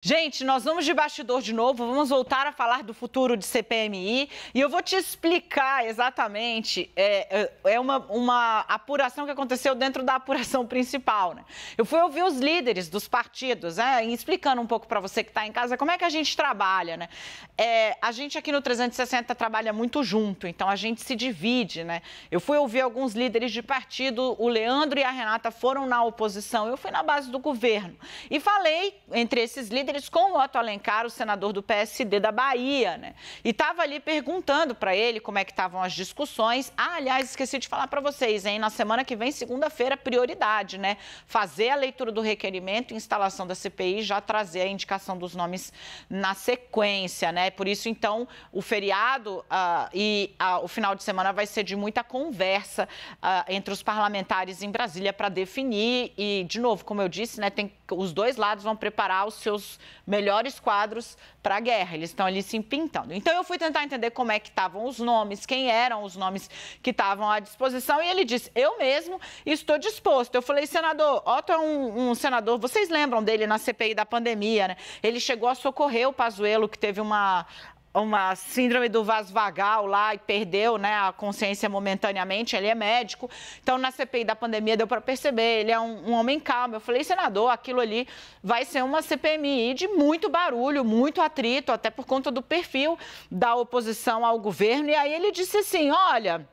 Gente, nós vamos de bastidor de novo, vamos voltar a falar do futuro de CPMI e eu vou te explicar exatamente, uma apuração que aconteceu dentro da apuração principal, né? Eu fui ouvir os líderes dos partidos, e explicando um pouco para você que está em casa como é que a gente trabalha, né? A gente aqui no 360 trabalha muito junto, então a gente se divide, né? Eu fui ouvir alguns líderes de partido, o Leandro e a Renata foram na oposição, eu fui na base do governo e falei entre esses líderes com o Otto Alencar, o senador do PSD da Bahia, né? E estava ali perguntando para ele como é que estavam as discussões. Aliás, esqueci de falar para vocês, hein? Na semana que vem, segunda-feira, prioridade, né? Fazer a leitura do requerimento, instalação da CPI, já trazer a indicação dos nomes na sequência, né? Por isso, então, o feriado o final de semana vai ser de muita conversa entre os parlamentares em Brasília para definir e, de novo, como eu disse, né? Os dois lados vão preparar os seus melhores quadros para a guerra. Eles estão ali se empintando. Então, eu fui tentar entender como é que estavam os nomes, quem eram os nomes que estavam à disposição. E ele disse, eu mesmo estou disposto. Eu falei, senador, Otto é um senador, vocês lembram dele na CPI da pandemia, né? Ele chegou a socorrer o Pazuello, que teve uma síndrome do vaso vagal lá e perdeu, né, a consciência momentaneamente. Ele é médico. Então, na CPI da pandemia, deu para perceber, ele é um homem calmo. Eu falei, senador, aquilo ali vai ser uma CPMI de muito barulho, muito atrito, até por conta do perfil da oposição ao governo. E aí ele disse assim, olha,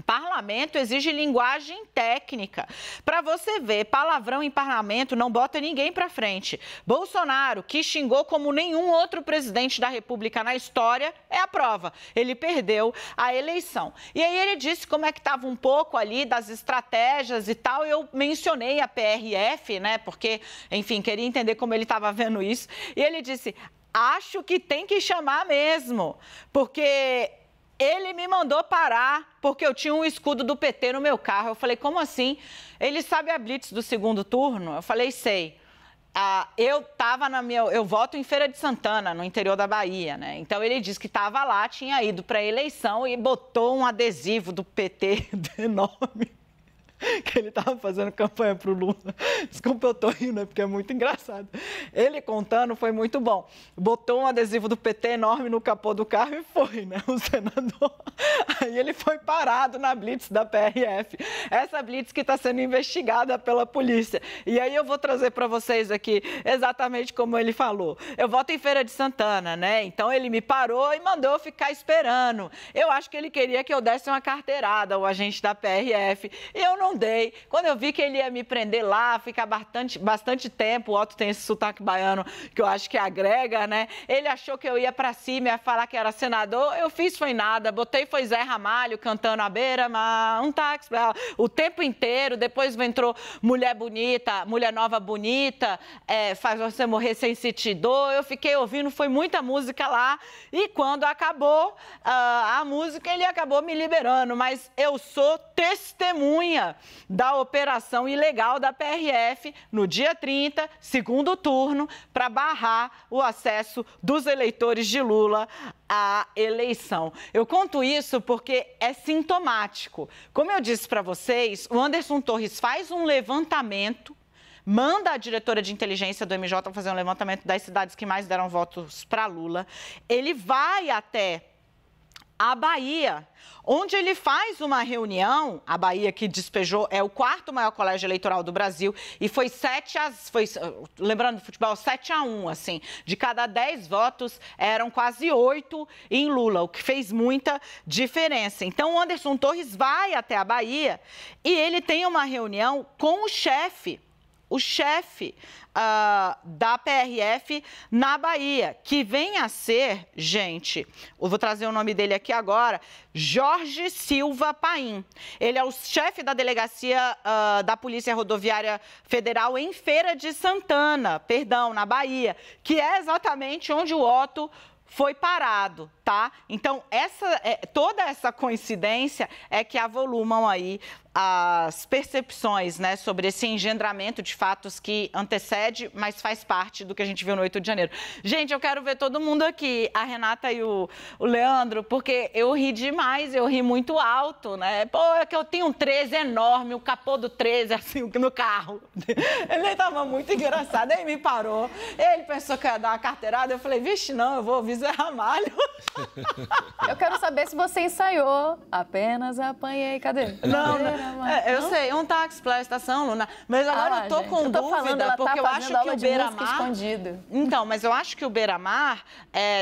parlamento exige linguagem técnica. Para você ver, palavrão em parlamento não bota ninguém para frente. Bolsonaro, que xingou como nenhum outro presidente da República na história, é a prova. Ele perdeu a eleição. E aí ele disse como é que estava um pouco ali das estratégias e tal. Eu mencionei a PRF, né? Porque, enfim, queria entender como ele estava vendo isso. E ele disse, acho que tem que chamar mesmo, porque ele me mandou parar porque eu tinha um escudo do PT no meu carro. Eu falei, como assim? Ele sabe a blitz do segundo turno? Eu falei, sei. Eu voto em Feira de Santana, no interior da Bahia, né? Então ele disse que estava lá, tinha ido para a eleição e botou um adesivo do PT enorme. Que ele estava fazendo campanha para o Lula. Desculpa, eu estou rindo, né? Porque é muito engraçado. Ele contando foi muito bom. Botou um adesivo do PT enorme no capô do carro e foi, né? O senador. Aí ele foi parado na blitz da PRF. Essa blitz que está sendo investigada pela polícia. E aí eu vou trazer para vocês aqui exatamente como ele falou. Eu voto em Feira de Santana, né? Então ele me parou e mandou eu ficar esperando. Eu acho que ele queria que eu desse uma carteirada ao agente da PRF. E eu não dei. Quando eu vi que ele ia me prender lá, ficar bastante tempo, o Otto tem esse sotaque baiano que eu acho que agrega, né? Ele achou que eu ia pra cima, ia falar que era senador, eu fiz foi nada, botei foi Zé Ramalho cantando à beira-mar, um táxi o tempo inteiro, depois entrou Mulher Bonita, Mulher Nova Bonita, Faz Você Morrer Sem Sentir Dor, eu fiquei ouvindo, foi muita música lá, e quando acabou a música, ele acabou me liberando, mas eu sou testemunha da operação ilegal da PRF no dia 30, segundo turno, para barrar o acesso dos eleitores de Lula à eleição. Eu conto isso porque é sintomático. Como eu disse para vocês, o Anderson Torres faz um levantamento, manda a diretora de inteligência do MJ fazer um levantamento das cidades que mais deram votos para Lula. Ele vai até a Bahia, onde ele faz uma reunião, a Bahia que despejou, é o quarto maior colégio eleitoral do Brasil, e foi lembrando do futebol, 7-1, assim, de cada 10 votos, eram quase 8 em Lula, o que fez muita diferença. Então, o Anderson Torres vai até a Bahia e ele tem uma reunião com o chefe da PRF na Bahia, que vem a ser, gente, eu vou trazer o nome dele aqui agora, Jorge Silva Paim. Ele é o chefe da delegacia da Polícia Rodoviária Federal em Feira de Santana, na Bahia, que é exatamente onde o Otto foi parado. tá? Então, toda essa coincidência é que avolumam aí as percepções, né, sobre esse engendramento de fatos que antecede, mas faz parte do que a gente viu no 8 de janeiro. Gente, eu quero ver todo mundo aqui, a Renata e o Leandro, porque eu ri demais, eu ri muito alto, né? Pô, é que eu tenho um 13 enorme, o capô do 13, assim, no carro. Ele estava muito engraçado, aí me parou, ele pensou que ia dar uma carteirada, eu falei, vixe, não, eu vou ouvir Zé Ramalho. Eu quero saber se você ensaiou, apenas apanhei, cadê? Não, eu sei, um táxi para a estação, Luna. Mas agora eu tô com dúvida, porque eu acho que o Beira-Mar... Então, mas eu acho que o Beira-Mar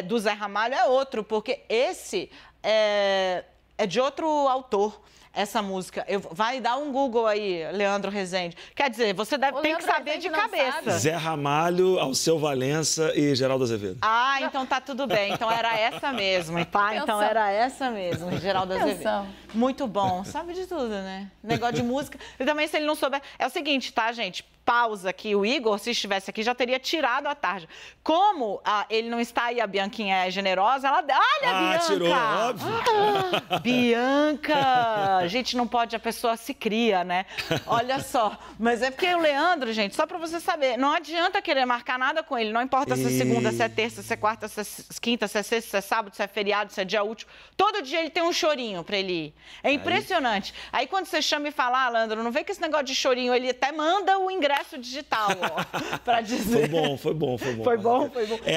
do Zé Ramalho é outro, porque esse é de outro autor. Essa música. Vai dar um Google aí, Leandro Rezende. Quer dizer, você tem que saber de cabeça. Zé Ramalho, Alceu Valença e Geraldo Azevedo. Ah, então tá tudo bem. Então era essa mesmo, tá? Então era essa mesmo, Geraldo Azevedo. Muito bom. Sabe de tudo, né? Negócio de música. E também, se ele não souber... É o seguinte, tá, gente? Pausa aqui. O Igor, se estivesse aqui, já teria tirado a tarja. Como ele não está aí, a Bianquinha é generosa, ela... Olha, Bianca! Tirou, óbvio. Bianca! A gente não pode, a pessoa se cria, né? Olha só. Mas é porque o Leandro, gente, só pra você saber, não adianta querer marcar nada com ele. Não importa se é segunda, se é terça, se é quarta, se é quinta, se é sexta, se é sábado, se é feriado, se é dia útil. Todo dia ele tem um chorinho pra ele ir. É impressionante. Aí quando você chama e fala, Leandro, não vem com esse negócio de chorinho, ele até manda o ingresso digital, ó, pra dizer. Foi bom. Foi bom.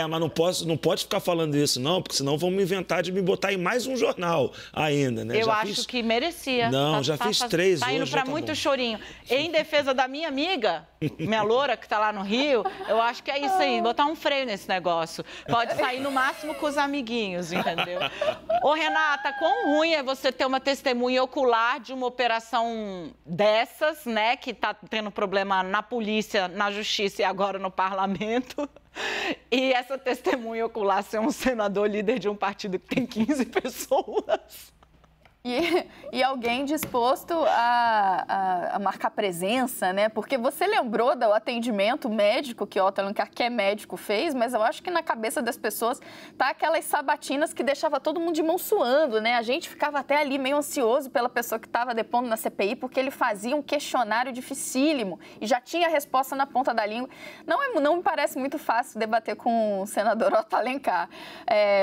Mas não pode ficar falando isso, não, porque senão vão me inventar de me botar em mais um jornal ainda, né? Eu acho que merecia. Não, já fiz 3 hoje. Tá indo pra muito chorinho. Em defesa da minha amiga, minha loura, que tá lá no Rio, eu acho que é isso aí, botar um freio nesse negócio. Pode sair no máximo com os amiguinhos, entendeu? Ô, Renata, quão ruim é você ter uma testemunha ocular de uma operação dessas, né, que tá tendo problema na polícia, na justiça e agora no parlamento. E essa testemunha ocular ser um senador líder de um partido que tem 15 pessoas. E alguém disposto a marcar presença, né? Porque você lembrou do atendimento médico que Otto Alencar, que é médico, fez, mas eu acho que na cabeça das pessoas tá aquelas sabatinas que deixava todo mundo de mão suando, né? A gente ficava até ali meio ansioso pela pessoa que estava depondo na CPI, porque ele fazia um questionário dificílimo e já tinha a resposta na ponta da língua. Não me parece muito fácil debater com o senador Otto Alencar.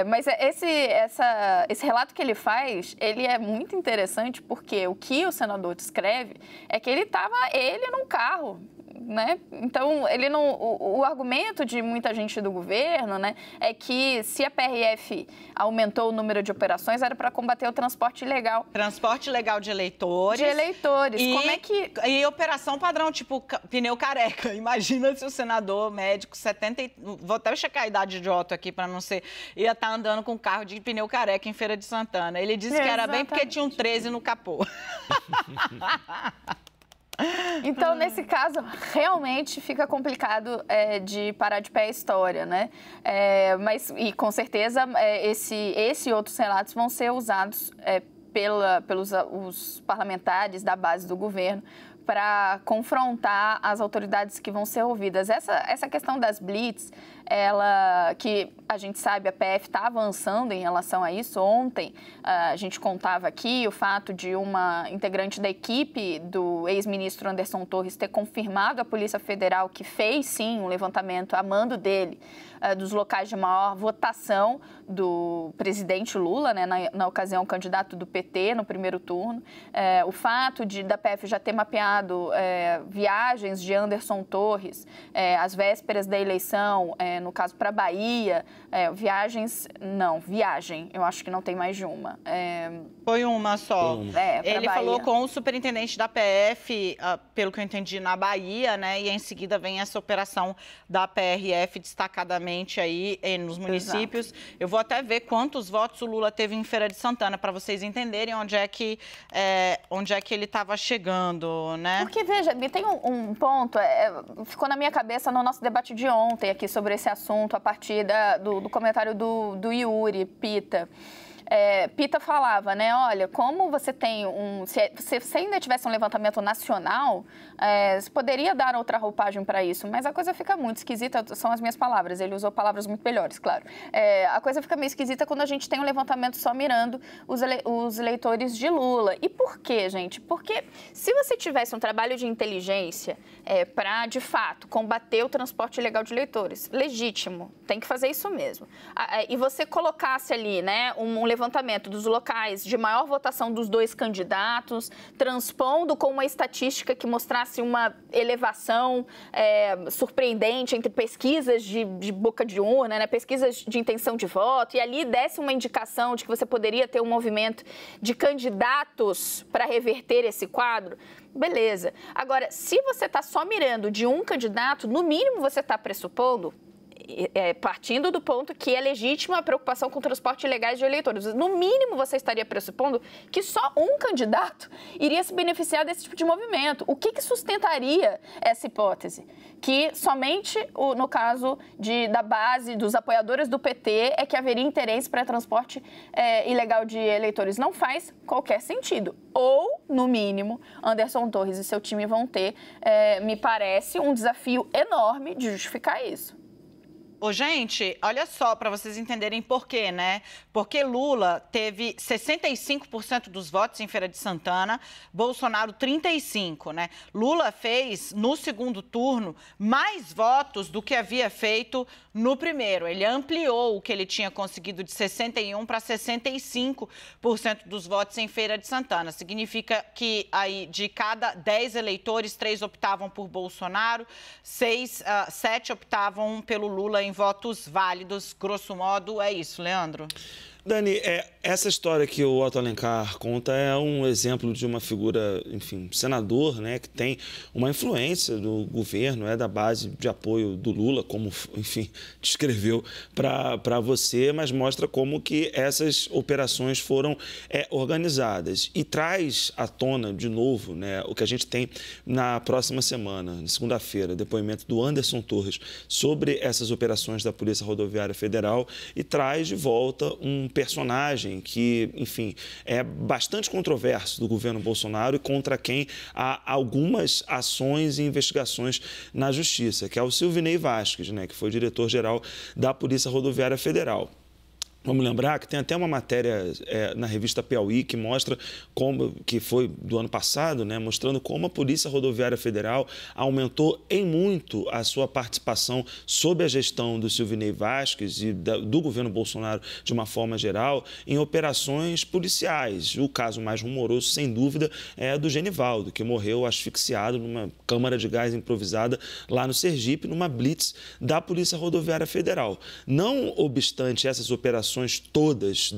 Mas esse relato que ele faz, ele é muito interessante, porque o que o senador descreve é que ele num carro, né? Então, o argumento de muita gente do governo, né, é que se a PRF aumentou o número de operações, era para combater o transporte ilegal. Transporte ilegal de eleitores. Como é que... E operação padrão, tipo pneu careca. Imagina se o senador médico, 70... Vou até checar a idade de Otto aqui para não ser... Ia estar andando com carro de pneu careca em Feira de Santana. Ele disse que era bem porque tinha um 13 no capô. Então, nesse caso, realmente fica complicado de parar de pé a história, né? E com certeza, esse e outros relatos vão ser usados pelos os parlamentares da base do governo para confrontar as autoridades que vão ser ouvidas. Essa questão das blitz, que a gente sabe, a PF está avançando em relação a isso. Ontem, a gente contava aqui o fato de uma integrante da equipe do ex-ministro Anderson Torres ter confirmado à Polícia Federal que fez, sim, um levantamento a mando dele dos locais de maior votação do presidente Lula, né, na ocasião, candidato do PT no primeiro turno. O fato da PF já ter mapeado viagens de Anderson Torres às vésperas da eleição, no caso para Bahia, viagem, eu acho que não tem mais de uma. Foi uma só. Ele Bahia. falou com o superintendente da PF, pelo que eu entendi, na Bahia, né, e em seguida vem essa operação da PRF destacadamente aí nos municípios. Exato. Eu vou até ver quantos votos o Lula teve em Feira de Santana, para vocês entenderem onde é que ele estava chegando, né? Porque, veja, tem um ponto, ficou na minha cabeça no nosso debate de ontem aqui sobre esse assunto, a partir do comentário do Yuri Pita. Pita falava, né, olha, como você tem se ainda tivesse um levantamento nacional, você poderia dar outra roupagem para isso, mas a coisa fica muito esquisita, são as minhas palavras, ele usou palavras muito melhores, claro. A coisa fica meio esquisita quando a gente tem um levantamento só mirando os eleitores de Lula. E por quê, gente? Porque se você tivesse um trabalho de inteligência para, de fato, combater o transporte ilegal de eleitores, legítimo, tem que fazer isso mesmo. E você colocasse ali, né, um levantamento dos locais de maior votação dos dois candidatos, transpondo com uma estatística que mostrasse uma elevação surpreendente entre pesquisas de boca de urna, né, pesquisas de intenção de voto, e ali desse uma indicação de que você poderia ter um movimento de candidatos para reverter esse quadro, beleza. Agora, se você está só mirando de um candidato, no mínimo você está pressupondo, partindo do ponto que é legítima a preocupação com o transporte ilegal de eleitores. No mínimo, você estaria pressupondo que só um candidato iria se beneficiar desse tipo de movimento. O que sustentaria essa hipótese? Que somente, no caso da base, dos apoiadores do PT, é que haveria interesse para transporte ilegal de eleitores. Não faz qualquer sentido. Ou, no mínimo, Anderson Torres e seu time vão ter, me parece, um desafio enorme de justificar isso. Ô, gente, olha só, para vocês entenderem por quê, né? Porque Lula teve 65% dos votos em Feira de Santana, Bolsonaro 35%, né? Lula fez, no segundo turno, mais votos do que havia feito no primeiro. Ele ampliou o que ele tinha conseguido de 61% para 65% dos votos em Feira de Santana. Significa que aí, de cada 10 eleitores, 3 optavam por Bolsonaro, 7 optavam pelo Lula em votos válidos, grosso modo, é isso, Leandro? Dani, essa história que o Otto Alencar conta é um exemplo de uma figura, enfim, senador, né, que tem uma influência do governo, da base de apoio do Lula, como, enfim, descreveu para você, mas mostra como que essas operações foram organizadas e traz à tona, de novo, né, o que a gente tem na próxima semana, na segunda-feira, depoimento do Anderson Torres sobre essas operações da Polícia Rodoviária Federal e traz de volta um personagem que, enfim, é bastante controverso do governo Bolsonaro e contra quem há algumas ações e investigações na Justiça, que é o Silvinei Vasquez, né, que foi diretor-geral da Polícia Rodoviária Federal. Vamos lembrar que tem até uma matéria na revista Piauí que mostra como, que foi do ano passado, né, mostrando como a Polícia Rodoviária Federal aumentou em muito a sua participação sob a gestão do Silvinei Vasquez e do governo Bolsonaro de uma forma geral em operações policiais. O caso mais rumoroso, sem dúvida, é do Genivaldo, que morreu asfixiado numa câmara de gás improvisada lá no Sergipe, numa blitz da Polícia Rodoviária Federal. Não obstante essas operações todas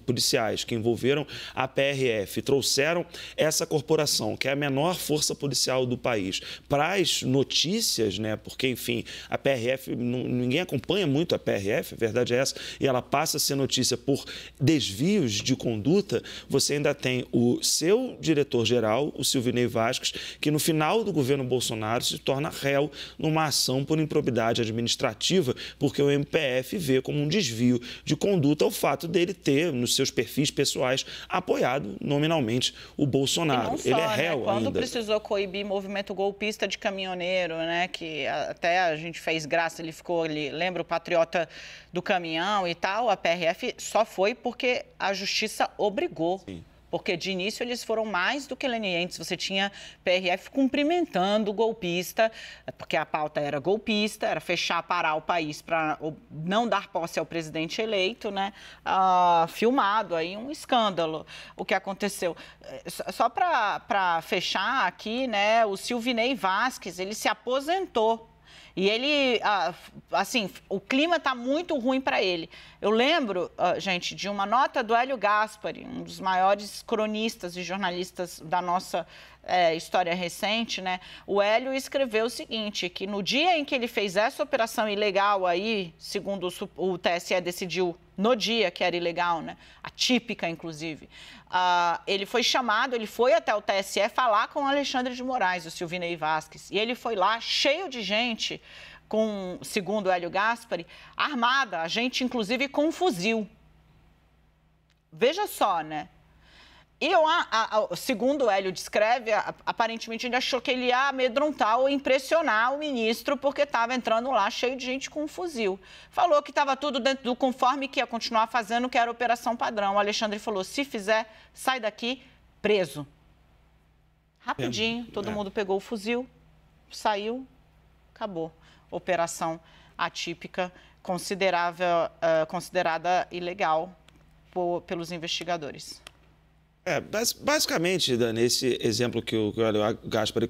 policiais que envolveram a PRF, trouxeram essa corporação, que é a menor força policial do país, para as notícias, né? Porque, enfim, a PRF, ninguém acompanha muito a PRF, a verdade é essa, e ela passa a ser notícia por desvios de conduta. Você ainda tem o seu diretor-geral, o Silvinei Vasquez, que no final do governo Bolsonaro se torna réu numa ação por improbidade administrativa, porque o MPF vê como um desvio de conduta o fato dele ter, nos seus perfis pessoais, apoiado nominalmente o Bolsonaro. Só, ele é réu né? Quando ainda. precisou coibir movimento golpista de caminhoneiro, né? Que até a gente fez graça, ele ficou ali, lembra o patriota do caminhão e tal, a PRF só foi porque a justiça obrigou. Sim. Porque de início eles foram mais do que lenientes. Você tinha PRF cumprimentando o golpista, porque a pauta era golpista, era fechar, parar o país para não dar posse ao presidente eleito, né? Filmado aí, um escândalo o que aconteceu. Só para fechar aqui, né? O Silvinei Vasquez, ele se aposentou. E ele, assim, o clima está muito ruim para ele. Eu lembro, gente, de uma nota do Hélio Gaspari, um dos maiores cronistas e jornalistas da nossa história recente, né? O Hélio escreveu o seguinte, que no dia em que ele fez essa operação ilegal aí, segundo o TSE decidiu no dia que era ilegal, né? Atípica, inclusive. Ele foi chamado, ele foi até o TSE falar com o Alexandre de Moraes, o Silvinei Vasquez. E ele foi lá cheio de gente, segundo o Hélio Gaspari, armada, gente inclusive com um fuzil. Veja só, né? E segundo o Hélio descreve, aparentemente ele achou que ele ia amedrontar ou impressionar o ministro porque estava entrando lá cheio de gente com um fuzil. Falou que estava tudo dentro do conforme, que ia continuar fazendo, que era operação padrão. O Alexandre falou, se fizer, sai daqui preso. Rapidinho, todo mundo pegou o fuzil, saiu, acabou. Operação atípica, considerada ilegal pelos investigadores. Basicamente, Dani, esse exemplo que o Gaspari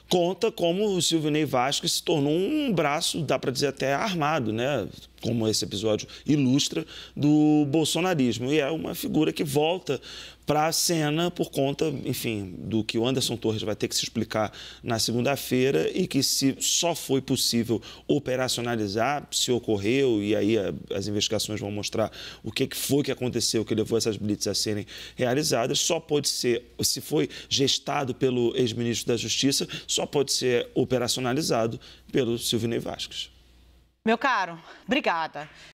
conta como o Silvinei Vasquez se tornou um braço, dá para dizer até armado, né? Como esse episódio ilustra, do bolsonarismo. E é uma figura que volta para a cena por conta, enfim, do que o Anderson Torres vai ter que se explicar na segunda-feira e que só foi possível operacionalizar, se ocorreu, e aí as investigações vão mostrar o que foi que aconteceu, que levou essas blitz a serem realizadas, só pode ser, se foi gestado pelo ex-ministro da Justiça, só pode ser operacionalizado pelo Silvinei Vasquez. Meu caro, obrigada.